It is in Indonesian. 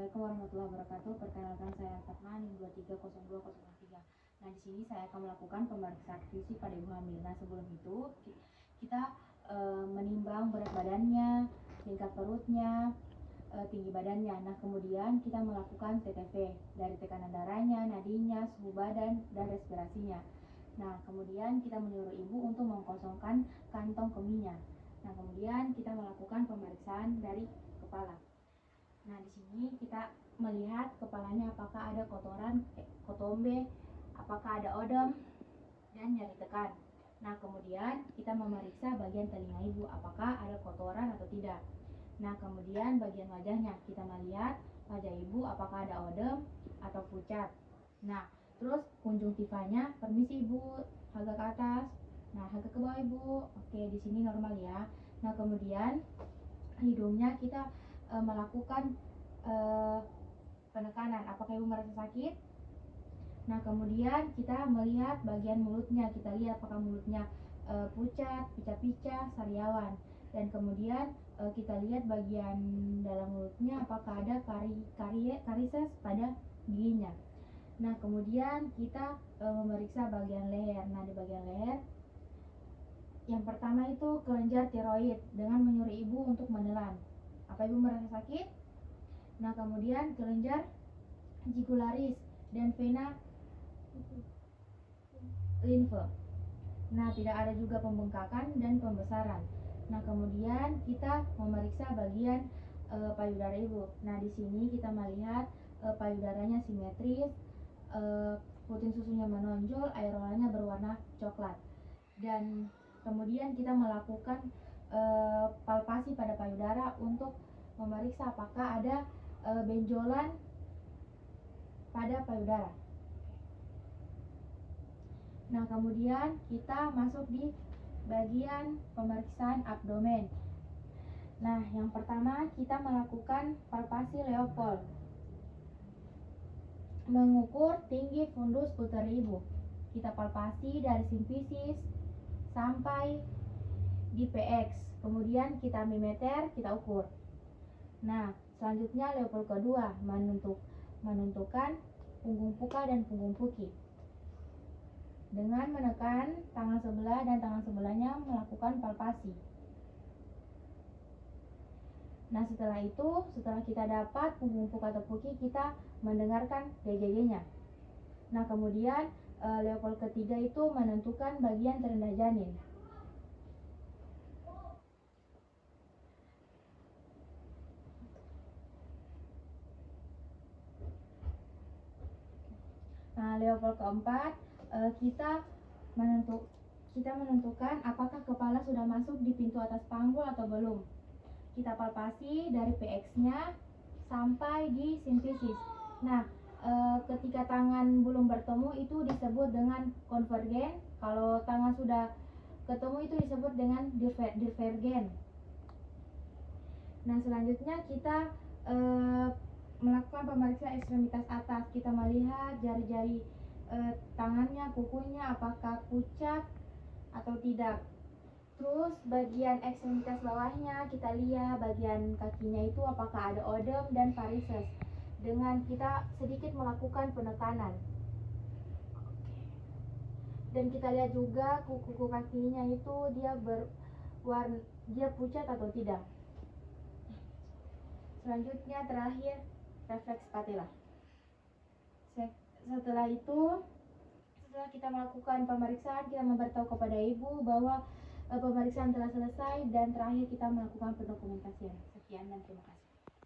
Assalamualaikum warahmatullahi wabarakatuh. Perkenalkan saya Fatma 230203. Nah, di sini saya akan melakukan pemeriksaan fisik pada ibu hamil. Nah, sebelum itu kita menimbang berat badannya, tingkat perutnya, tinggi badannya. Nah, kemudian kita melakukan TTV dari tekanan darahnya, nadinya, suhu badan, dan respirasinya. Nah, kemudian kita menyuruh ibu untuk mengkosongkan kantong kemihnya. Nah, kemudian kita melakukan pemeriksaan dari kepala. Nah, di sini kita melihat kepalanya apakah ada kotoran, kotombe, apakah ada odem, dan nyeri tekan. Nah, kemudian kita memeriksa bagian telinga ibu apakah ada kotoran atau tidak. Nah, kemudian bagian wajahnya kita melihat wajah ibu apakah ada odem atau pucat. Nah, terus konjungtivanya, permisi ibu, agak ke atas. Nah, agak ke bawah ibu. Oke, di sini normal ya. Nah, kemudian hidungnya kita melakukan penekanan. Apakah ibu merasa sakit? Nah, kemudian kita melihat bagian mulutnya. Kita lihat apakah mulutnya pucat, pica-pica, sariawan. Dan kemudian kita lihat bagian dalam mulutnya apakah ada karises pada giginya. Nah, kemudian kita memeriksa bagian leher. Nah, di bagian leher yang pertama itu kelenjar tiroid dengan menyuruh ibu untuk menelan. Apa ibu merasa sakit? Nah, kemudian kelenjar jigularis dan vena limfe. Nah, tidak ada juga pembengkakan dan pembesaran. Nah, kemudian kita memeriksa bagian payudara ibu. Nah, di sini kita melihat payudaranya simetris, puting susunya menonjol, areolanya berwarna coklat. Dan kemudian kita melakukan palpasi pada payudara untuk memeriksa apakah ada benjolan pada payudara. Nah, kemudian kita masuk di bagian pemeriksaan abdomen. Nah, yang pertama kita melakukan palpasi Leopold, mengukur tinggi fundus uteri ibu. Kita palpasi dari simfisis sampai di PX. Kemudian kita mimeter, kita ukur. Nah, selanjutnya Leopold kedua menentukan punggung puka dan punggung puki. Dengan menekan tangan sebelah dan tangan sebelahnya melakukan palpasi. Nah, setelah itu, setelah kita dapat punggung puka atau puki, kita mendengarkan DJJ-nya. Nah, kemudian Leopold ketiga itu menentukan bagian terendah janin. Nah, Leopold keempat kita menentukan apakah kepala sudah masuk di pintu atas panggul atau belum. Kita palpasi dari PX-nya sampai di simfisis. Nah, ketika tangan belum bertemu itu disebut dengan konvergen. Kalau tangan sudah ketemu itu disebut dengan divergen. Nah, selanjutnya kita melakukan pemeriksaan ekstremitas atas. Kita melihat jari-jari tangannya, kukunya apakah pucat atau tidak. Terus bagian ekstremitas bawahnya kita lihat bagian kakinya itu apakah ada odem dan varises. Dengan kita sedikit melakukan penekanan. Dan kita lihat juga kuku kakinya itu dia pucat atau tidak. Selanjutnya terakhir refleks patella. Setelah kita melakukan pemeriksaan, kita memberitahu kepada ibu bahwa pemeriksaan telah selesai dan terakhir kita melakukan pendokumentasian. Sekian dan terima kasih.